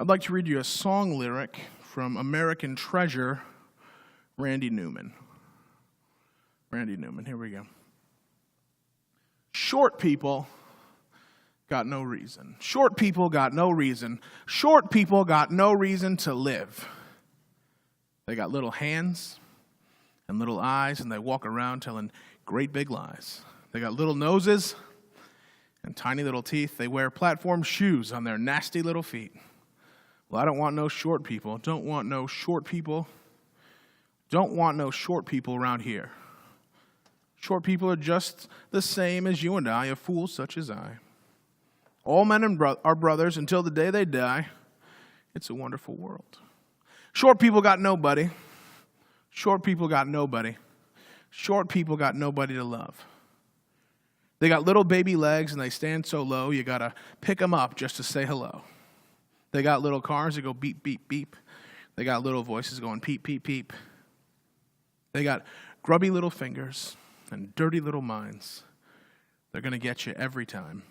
I'd like to read you a song lyric from American Treasure, Randy Newman. Randy Newman, here we go. Short people got no reason. Short people got no reason. Short people got no reason to live. They got little hands and little eyes, and they walk around telling great big lies. They got little noses and tiny little teeth. They wear platform shoes on their nasty little feet. Well, I don't want no short people. Don't want no short people. Don't want no short people around here. Short people are just the same as you and I, a fool such as I. All men are brothers until the day they die. It's a wonderful world. Short people got nobody. Short people got nobody. Short people got nobody to love. They got little baby legs and they stand so low, you got to pick them up just to say hello. They got little cars that go beep, beep, beep. They got little voices going peep, peep, peep. They got grubby little fingers and dirty little minds. They're going to get you every time.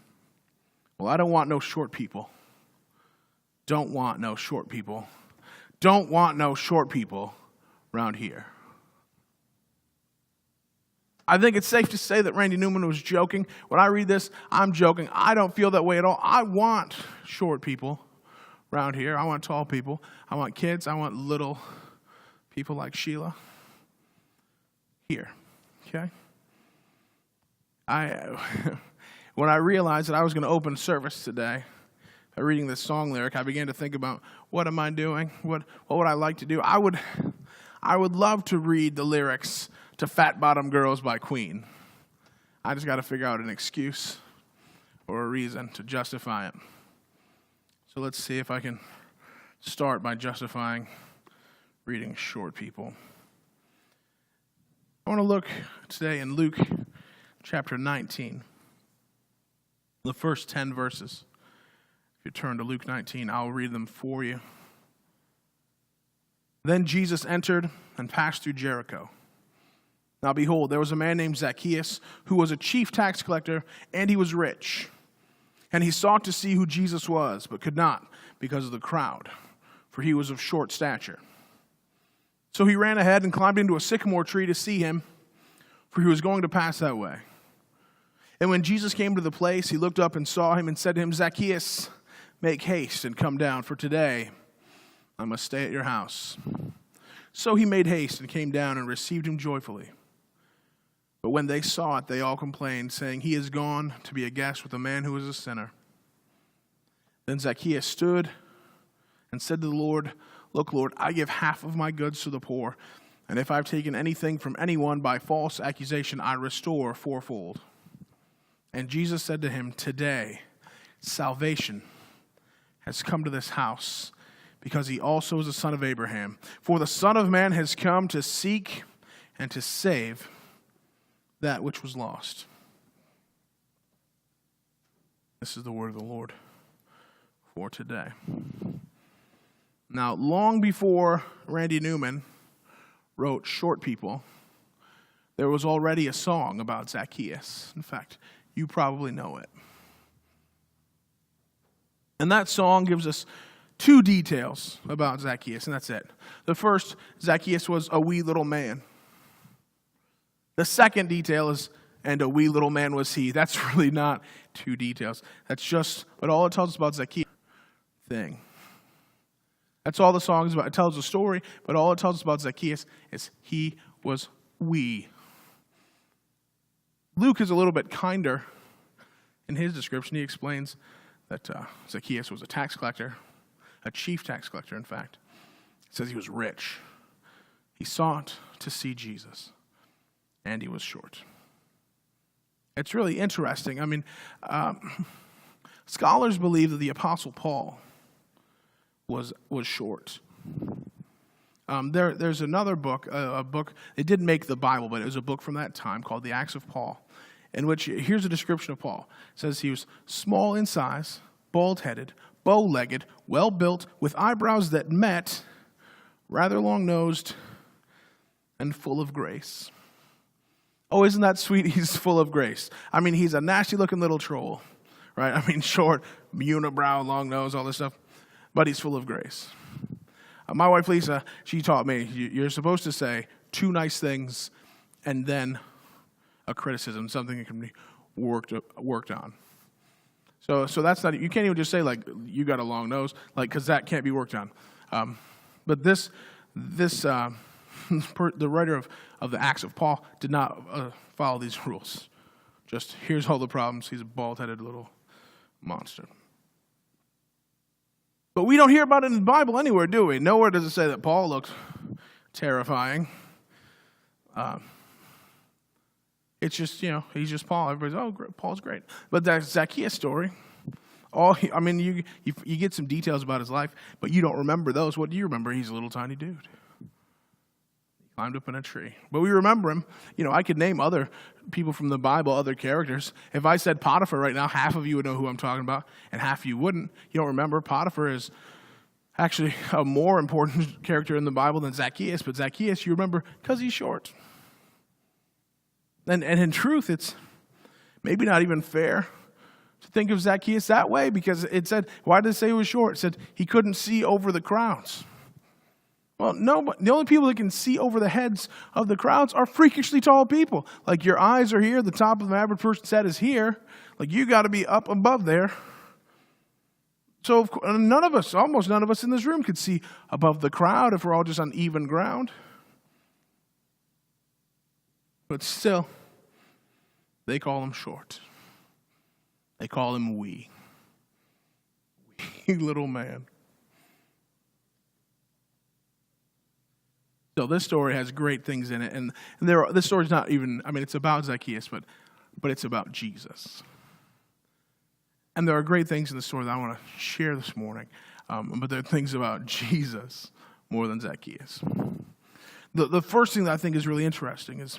Well, I don't want no short people. Don't want no short people. Don't want no short people around here. I think it's safe to say that Randy Newman was joking. When I read this, I'm joking. I don't feel that way at all. I want short people around here. I want tall people. I want kids. I want little people like Sheila here. Okay? When I realized that I was going to open service today by reading this song lyric, I began to think about, what am I doing? What would I like to do? I would love to read the lyrics to Fat Bottom Girls by Queen. I just got to figure out an excuse or a reason to justify it. So let's see if I can start by justifying reading short people. I want to look today in Luke chapter 19, the first 10 verses. If you turn to Luke 19, I'll read them for you. Then Jesus entered and passed through Jericho. Now behold, there was a man named Zacchaeus who was a chief tax collector, and he was rich. And he sought to see who Jesus was, but could not because of the crowd, for he was of short stature. So he ran ahead and climbed into a sycamore tree to see him, for he was going to pass that way. And when Jesus came to the place, he looked up and saw him and said to him, Zacchaeus, make haste and come down, for today I must stay at your house. So he made haste and came down and received him joyfully. But when they saw it, they all complained, saying, he is gone to be a guest with a man who is a sinner. Then Zacchaeus stood and said to the Lord, look, Lord, I give half of my goods to the poor, and if I've taken anything from anyone by false accusation, I restore fourfold. And Jesus said to him, today salvation has come to this house, because he also is a son of Abraham. For the Son of Man has come to seek and to save that which was lost. This is the word of the Lord for today. Now, long before Randy Newman wrote Short People, there was already a song about Zacchaeus. In fact, you probably know it. And that song gives us two details about Zacchaeus, and that's it. The first, Zacchaeus was a wee little man. The second detail is, and a wee little man was he. That's really not two details. That's just, but all it tells us about Zacchaeus thing. That's all the song is about. It tells a story, but all it tells us about Zacchaeus is he was wee. Luke is a little bit kinder in his description. He explains that Zacchaeus was a tax collector, a chief tax collector, in fact. It says he was rich. He sought to see Jesus, and he was short. It's really interesting. I mean, scholars believe that the Apostle Paul was short. There's another book, a book, it didn't make the Bible, but it was a book from that time called The Acts of Paul, in which, here's a description of Paul. It says he was small in size, bald-headed, bow-legged, well-built, with eyebrows that met, rather long-nosed, and full of grace. Oh, isn't that sweet? He's full of grace. I mean, he's a nasty-looking little troll, right? I mean, short, unibrow, long nose, all this stuff. but he's full of grace. My wife, Lisa, she taught me, you're supposed to say 2 nice things and then a criticism, something that can be worked on. So that's not, you can't even just say, like, you got a long nose, like, because that can't be worked on. But the writer of the Acts of Paul did not follow these rules. Just, here's all the problems. He's a bald-headed little monster. But we don't hear about it in the Bible anywhere, do we? Nowhere does it say that Paul looked terrifying. It's just, he's just Paul. Everybody's, oh, great, Paul's great. But that Zacchaeus story, you get some details about his life, but you don't remember those. What do you remember? He's a little tiny dude. He climbed up in a tree. But we remember him. I could name other people from the Bible, other characters. If I said Potiphar right now, half of you would know who I'm talking about, and half of you wouldn't. You don't remember. Potiphar is actually a more important character in the Bible than Zacchaeus, but Zacchaeus you remember because he's short. And in truth, it's maybe not even fair to think of Zacchaeus that way, because it said, why did it say he was short? It said he couldn't see over the crowds. Well, no, but the only people that can see over the heads of the crowds are freakishly tall people. Like, your eyes are here, the top of the average person's head is here. Like, you got to be up above there. So almost none of us in this room could see above the crowd if we're all just on even ground. But still, they call him short. They call him wee. Wee little man. So this story has great things in it. And this story's not even, it's about Zacchaeus, but it's about Jesus. And there are great things in the story that I want to share this morning. But there are things about Jesus more than Zacchaeus. The first thing that I think is really interesting is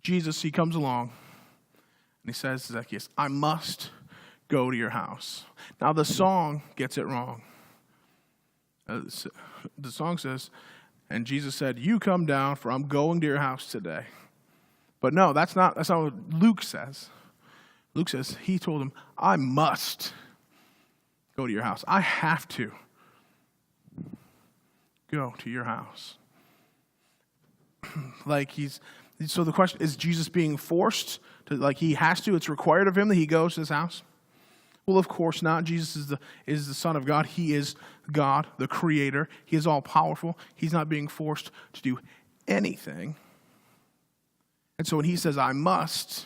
Jesus, he comes along and he says to Zacchaeus, I must go to your house. Now the song gets it wrong. The song says, and Jesus said, you come down, for I'm going to your house today. But no, that's not what Luke says. Luke says, he told him, I must go to your house. I have to go to your house. So the question, is Jesus being forced to, he has to, it's required of him that he goes to his house? Well, of course not. Jesus is the Son of God. He is God, the Creator. He is all-powerful. He's not being forced to do anything. And so when he says, I must,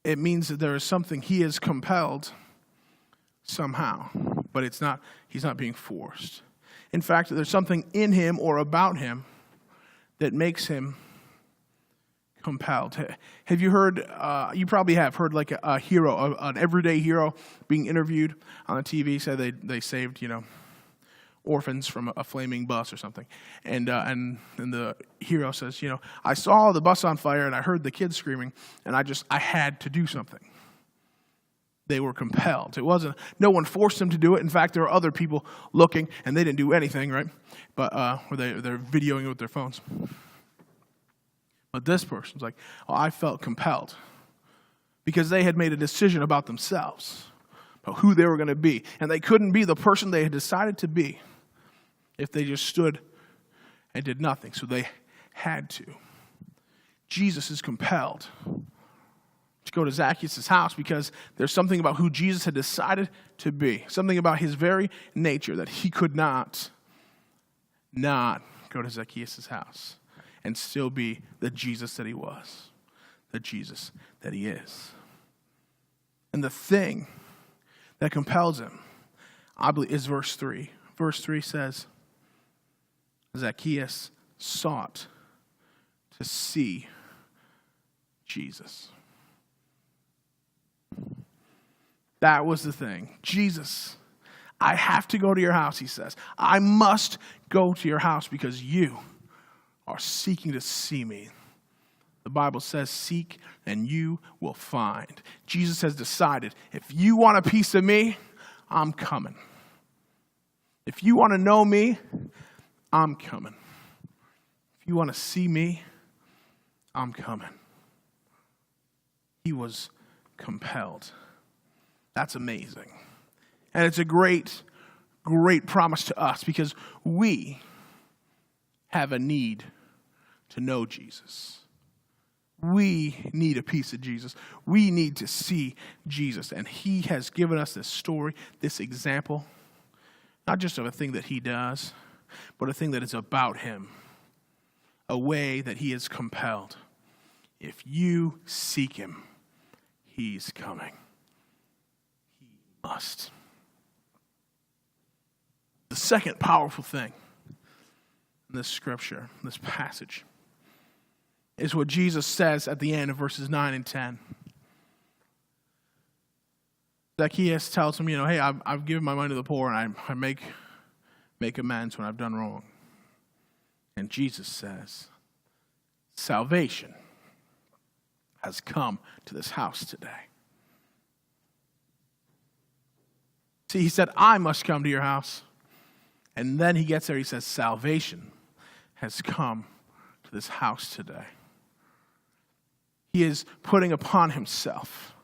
it means that there is something he is compelled somehow. But he's not being forced. In fact, there's something in him or about him that makes him compelled. Have you heard, you probably have heard like a hero, an everyday hero being interviewed on the TV, say they saved, orphans from a flaming bus or something. And the hero says, I saw the bus on fire and I heard the kids screaming and I had to do something. They were compelled. No one forced them to do it. In fact, there were other people looking and they didn't do anything, right? But they're videoing it with their phones. But this person's like, I felt compelled because they had made a decision about themselves, about who they were going to be. And they couldn't be the person they had decided to be if they just stood and did nothing. So they had to. Jesus is compelled to go to Zacchaeus' house because there's something about who Jesus had decided to be, something about his very nature that he could not go to Zacchaeus' house and still be the Jesus that he was, the Jesus that he is. And the thing that compels him, I believe, is verse 3. Verse 3 says, Zacchaeus sought to see Jesus. That was the thing. Jesus, I have to go to your house, he says. I must go to your house because you are seeking to see me. The Bible says, seek and you will find. Jesus has decided, if you want a piece of me, I'm coming. If you want to know me, I'm coming. If you want to see me, I'm coming. He was compelled. That's amazing. And it's a great, great promise to us because we have a need to know Jesus. We need a piece of Jesus. We need to see Jesus. And he has given us this story, this example, not just of a thing that he does, but a thing that is about him, a way that he is compelled. If you seek him, he's coming. He must. The second powerful thing in this scripture, this passage, is what Jesus says at the end of verses 9 and 10. Zacchaeus tells him, hey, I've given my money to the poor, and I make amends when I've done wrong. And Jesus says, salvation has come to this house today. See, he said, I must come to your house. And then he gets there, he says, salvation has come to this house today. He is putting upon himself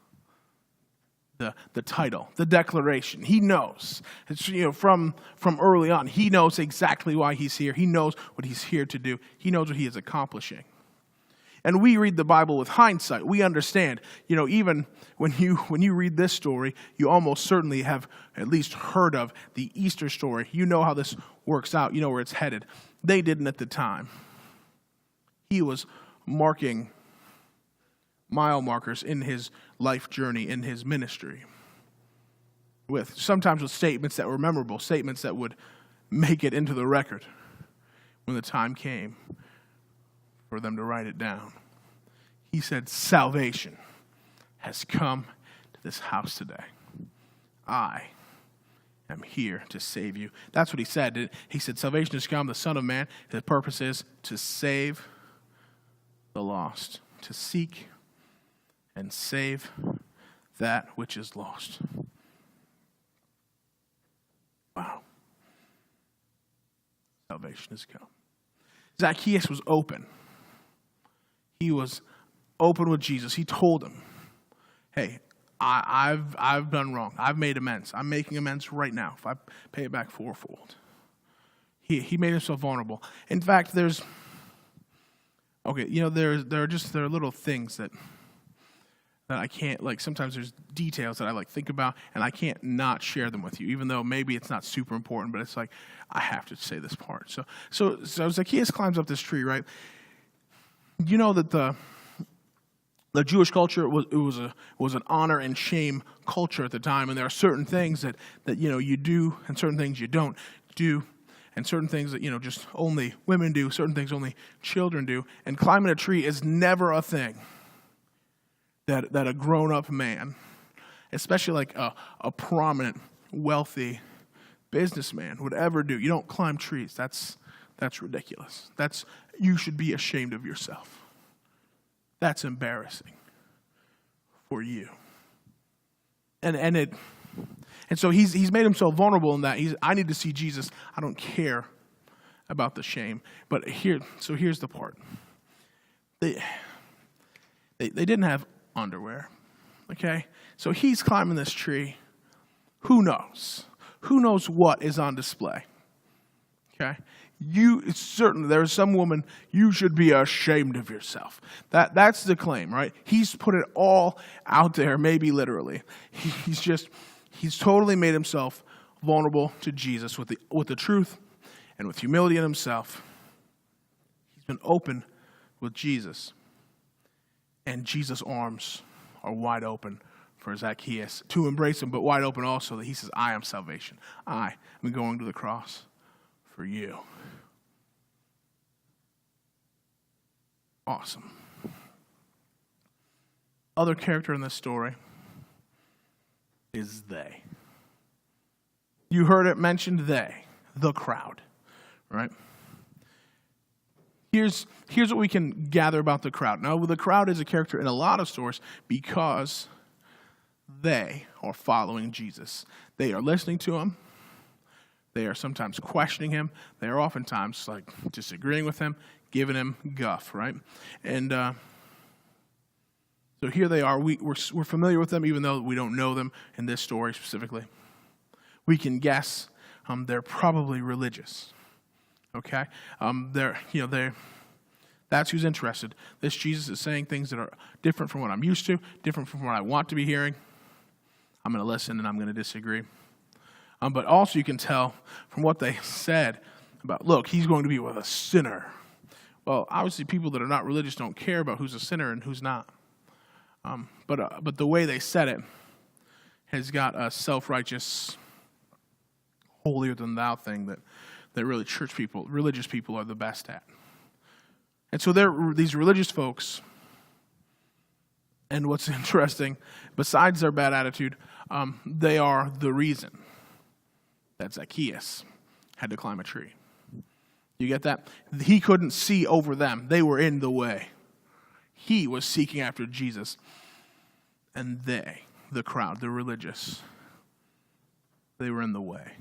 the title, the declaration. He knows. It's, from early on, he knows exactly why he's here. He knows what he's here to do. He knows what he is accomplishing. And we read the Bible with hindsight. We understand, even when you read this story, you almost certainly have at least heard of the Easter story. You know how this works out. You know where it's headed. They didn't at the time. He was marking mile markers in his life journey, in his ministry, sometimes with statements that were memorable, statements that would make it into the record when the time came for them to write it down. He said, salvation has come to this house today. I am here to save you. That's what he said. He said, salvation has come, the Son of Man. His purpose is to save the lost, to seek and save that which is lost. Wow. Salvation has come. Zacchaeus was open. He was open with Jesus. He told him, hey, I've done wrong. I've made amends. I'm making amends right now if I pay it back fourfold. He made himself vulnerable. In fact, there are little things that I can't, sometimes there's details that I think about, and I can't not share them with you, even though maybe it's not super important, but it's I have to say this part. So Zacchaeus climbs up this tree, right? You know that the Jewish culture was an honor and shame culture at the time, and there are certain things that you do, and certain things you don't do, and certain things that just only women do, certain things only children do, and climbing a tree is never a thing that a grown-up man, especially a prominent, wealthy businessman would ever do. You don't climb trees. That's ridiculous. You should be ashamed of yourself. That's embarrassing for you. And so he's made himself vulnerable in that. I need to see Jesus. I don't care about the shame. But here's the part. They didn't have underwear, okay? So he's climbing this tree. Who knows? Who knows what is on display, okay? It's certain there's some woman, you should be ashamed of yourself. That's the claim, right? He's put it all out there, maybe literally. He's totally made himself vulnerable to Jesus with the truth and with humility in himself. He's been open with Jesus. And Jesus' arms are wide open for Zacchaeus to embrace him, but wide open also that he says, I am salvation. I am going to the cross for you. Awesome. Other character in this story is they. You heard it mentioned they, the crowd, right? Here's what we can gather about the crowd. Now, the crowd is a character in a lot of stories because they are following Jesus. They are listening to him. They are sometimes questioning him. They are oftentimes disagreeing with him, giving him guff, right? And so here they are. We're familiar with them, even though we don't know them in this story specifically. we can guess they're probably religious. Okay? That's who's interested. This Jesus is saying things that are different from what I'm used to, different from what I want to be hearing. I'm going to listen and I'm going to disagree. But also you can tell from what they said about, look, he's going to be with a sinner. Well, obviously people that are not religious don't care about who's a sinner and who's not. But the way they said it has got a self-righteous, holier-than-thou thing that really religious people are the best at. And so these religious folks, and what's interesting, besides their bad attitude, they are the reason that Zacchaeus had to climb a tree. You get that? He couldn't see over them. They were in the way. He was seeking after Jesus. And they, the crowd, the religious, they were in the way.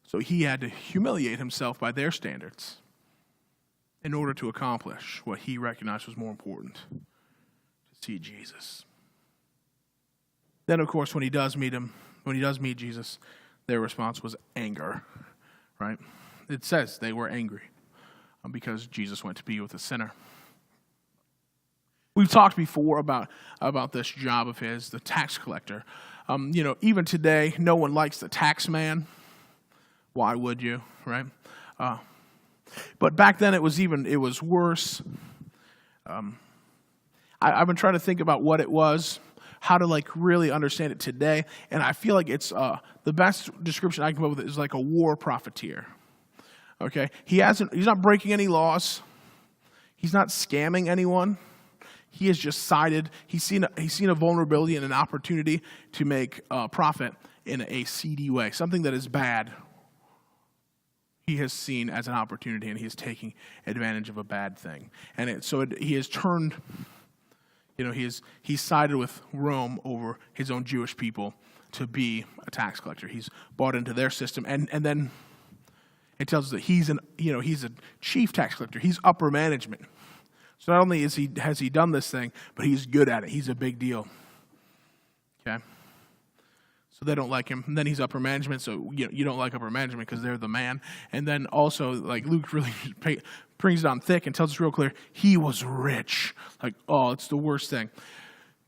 So he had to humiliate himself by their standards in order to accomplish what he recognized was more important, to see Jesus. Then, of course, when he does meet Jesus, their response was anger, right? It says they were angry because Jesus went to be with a sinner. We've talked before about this job of his, the tax collector. Even today, no one likes the tax man. Why would you, right? But back then, it was worse. I've been trying to think about what it was, how to really understand it today, and I feel like it's the best description I can come up with is like a war profiteer. Okay, he's not breaking any laws. He's not scamming anyone. He has just he's seen a vulnerability and an opportunity to make profit in a seedy way, something that is bad. He has seen as an opportunity, and he is taking advantage of a bad thing. And he has turned, he's sided with Rome over his own Jewish people to be a tax collector. He's bought into their system, and then it tells us that he's a chief tax collector. He's upper management. So not only has he done this thing, but he's good at it. He's a big deal. Okay? So they don't like him. And then he's upper management, so you don't like upper management because they're the man. And then also, Luke really brings it on thick and tells us real clear, he was rich. It's the worst thing.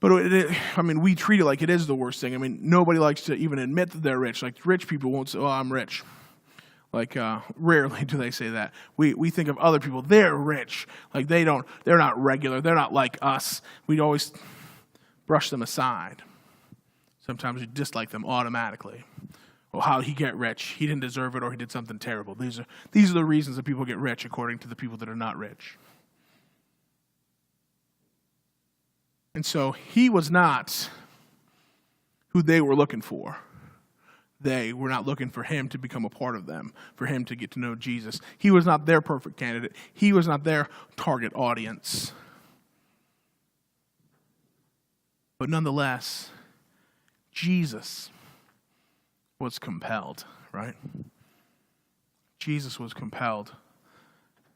But we treat it like it is the worst thing. Nobody likes to even admit that they're rich. Rich people won't say, I'm rich. Rarely do they say that. We think of other people, they're rich. They're not regular. They're not like us. We'd always brush them aside. Sometimes we dislike them automatically. Well, how did he get rich? He didn't deserve it, or he did something terrible. These are the reasons that people get rich according to the people that are not rich. And so he was not who they were looking for. They were not looking for him to become a part of them, for him to get to know Jesus. He was not their perfect candidate. He was not their target audience. But nonetheless, Jesus was compelled, right? Jesus was compelled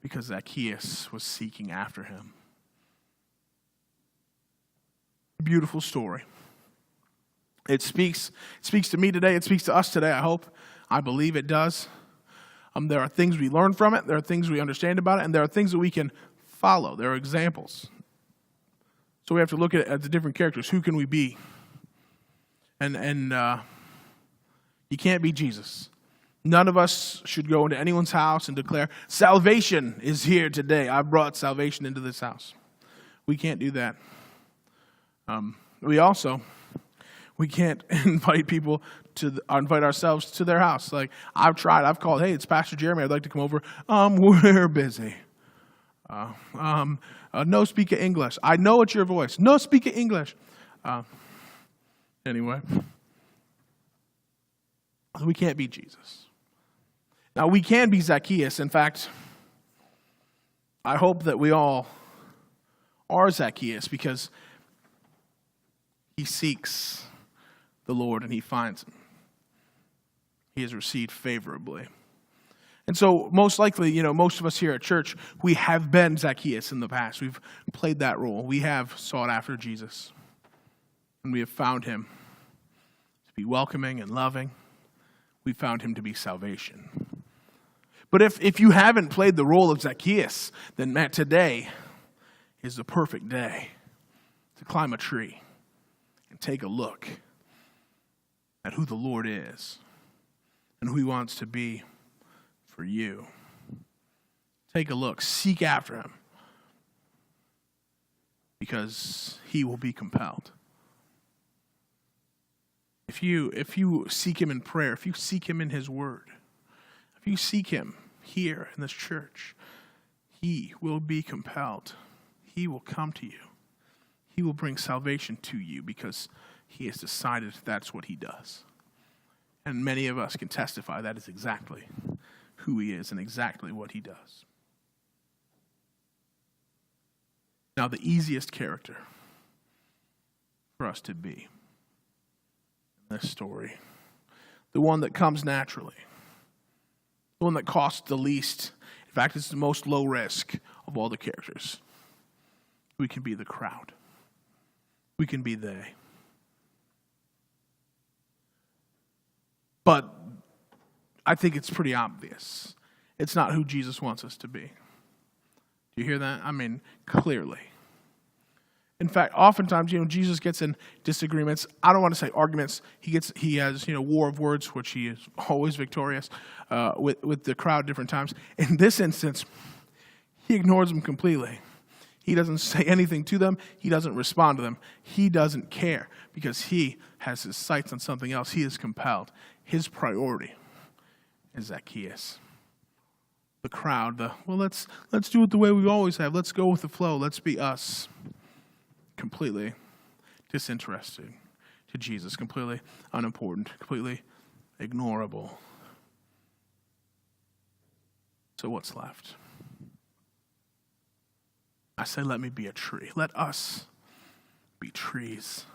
because Zacchaeus was seeking after him. Beautiful story. It speaks to me today. It speaks to us today, I hope. I believe it does. There are things we learn from it. There are things we understand about it. And there are things that we can follow. There are examples. So we have to look at the different characters. Who can we be? And you can't be Jesus. None of us should go into anyone's house and declare, salvation is here today. I brought salvation into this house. We can't do that. We can't invite ourselves to their house. I've tried. I've called, hey, it's Pastor Jeremy. I'd like to come over. We're busy. No speak of English. I know it's your voice. No speak of English. Anyway. We can't be Jesus. Now, we can be Zacchaeus. In fact, I hope that we all are Zacchaeus because he seeks the Lord and he finds him. He is received favorably. And so most likely, most of us here at church, we have been Zacchaeus in the past. We've played that role. We have sought after Jesus. And we have found him to be welcoming and loving, we found him to be salvation. But if you haven't played the role of Zacchaeus, then Matt, today is the perfect day to climb a tree and take a look at who the Lord is and who he wants to be for you. Take a look, seek after him, because he will be compelled. If you seek him in prayer, if you seek him in his word, if you seek him here in this church, he will be compelled. He will come to you. He will bring salvation to you because he has decided that's what he does. And many of us can testify that is exactly who he is and exactly what he does. Now, the easiest character for us to be in this story, the one that comes naturally, the one that costs the least, in fact, it's the most low risk of all the characters. We can be the crowd. We can be they. But I think it's pretty obvious. It's not who Jesus wants us to be. Do you hear that? I mean, clearly. In fact, oftentimes, Jesus gets in disagreements. I don't want to say arguments. He has, war of words, which he is always victorious with the crowd different times. In this instance, he ignores them completely. He doesn't say anything to them. He doesn't respond to them. He doesn't care because he has his sights on something else. He is compelled. His priority is Zacchaeus. The crowd, let's do it the way we always have. Let's go with the flow. Let's be us. Completely disinterested to Jesus, completely unimportant, completely ignorable. So what's left? I say, let me be a tree. Let us be trees.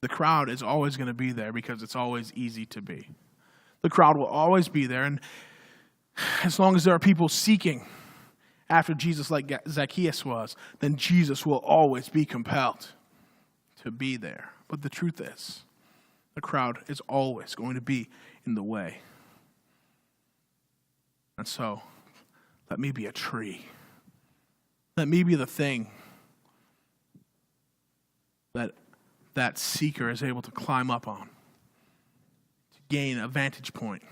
The crowd is always going to be there because it's always easy to be. The crowd will always be there, and as long as there are people seeking after Jesus like Zacchaeus was, then Jesus will always be compelled to be there. But the truth is, the crowd is always going to be in the way. And so, let me be a tree. Let me be the thing that seeker is able to climb up on, to gain a vantage point,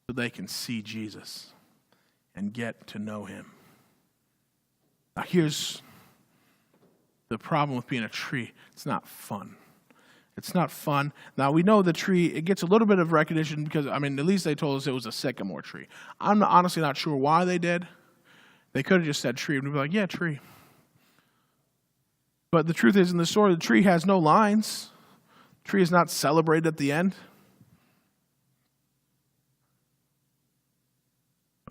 so they can see Jesus and get to know him. Now here's the problem with being a tree. It's not fun. It's not fun. Now we know the tree, it gets a little bit of recognition because, at least they told us it was a sycamore tree. I'm honestly not sure why they did. They could have just said tree and we'd be like, yeah, tree. But the truth is, in the story, the tree has no lines. The tree is not celebrated at the end.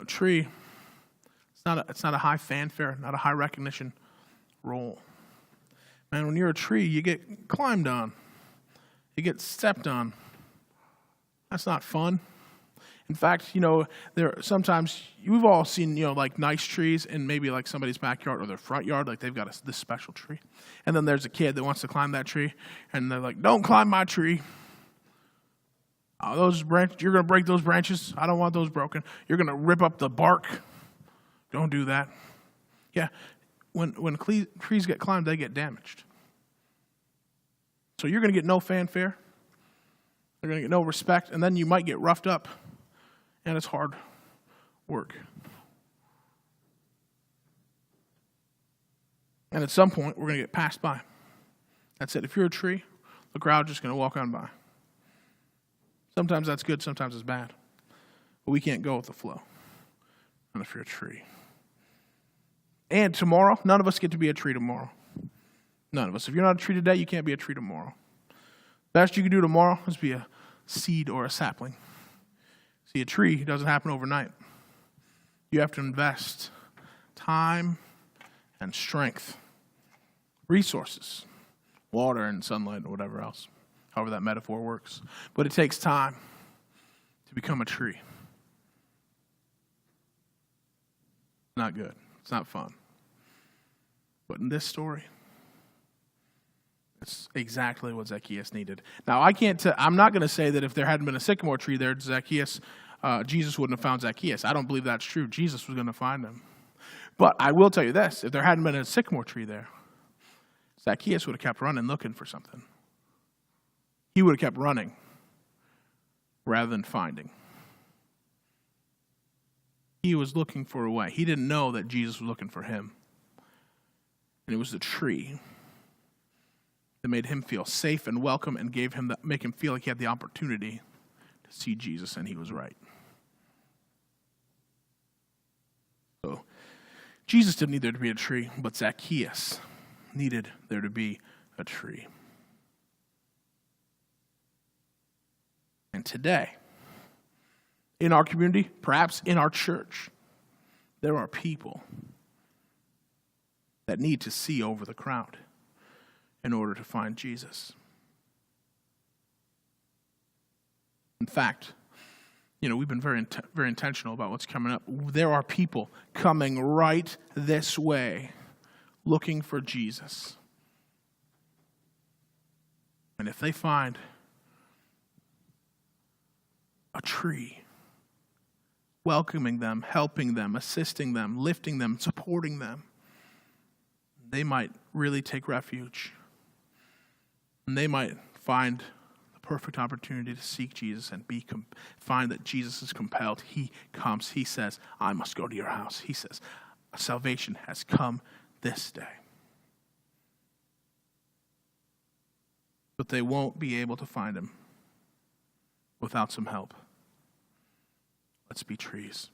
A tree, it's not a high fanfare, not a high recognition role. Man, when you're a tree, you get climbed on. You get stepped on. That's not fun. In fact, there sometimes we've all seen, like nice trees in maybe like somebody's backyard or their front yard, like they've got this special tree. And then there's a kid that wants to climb that tree, and they're like, "Don't climb my tree. Those branches, you're going to break those branches. I don't want those broken. You're going to rip up the bark. Don't do that." Yeah, when trees get climbed, they get damaged. So you're going to get no fanfare. You're going to get no respect, and then you might get roughed up, and it's hard work. And at some point, we're going to get passed by. That's it. If you're a tree, the crowd's just going to walk on by. Sometimes that's good, sometimes it's bad. But we can't go with the flow. Not if you're a tree. And tomorrow, none of us get to be a tree tomorrow. None of us. If you're not a tree today, you can't be a tree tomorrow. Best you can do tomorrow is be a seed or a sapling. See, a tree doesn't happen overnight. You have to invest time and strength, resources, water and sunlight or whatever else, however that metaphor works. But it takes time to become a tree. Not good. It's not fun. But in this story, That's exactly what Zacchaeus needed. Now, I'm not going to say that if there hadn't been a sycamore tree there, Jesus wouldn't have found Zacchaeus. I don't believe that's true. Jesus was going to find him. But I will tell you this, if there hadn't been a sycamore tree there, Zacchaeus would have kept running looking for something. He would have kept running rather than finding. He was looking for a way. He didn't know that Jesus was looking for him. And it was the tree that made him feel safe and welcome and make him feel like he had the opportunity to see Jesus, and he was right. So Jesus didn't need there to be a tree, but Zacchaeus needed there to be a tree. And today, in our community, perhaps in our church, there are people that need to see over the crowd in order to find Jesus. In fact, we've been very intentional about what's coming up. There are people coming right this way looking for Jesus. And if they find a tree welcoming them, helping them, assisting them, lifting them, supporting them, they might really take refuge. And they might find the perfect opportunity to seek Jesus and find that Jesus is compelled. He comes. He says, I must go to your house. He says, salvation has come this day. But they won't be able to find him without some help. Let's be trees.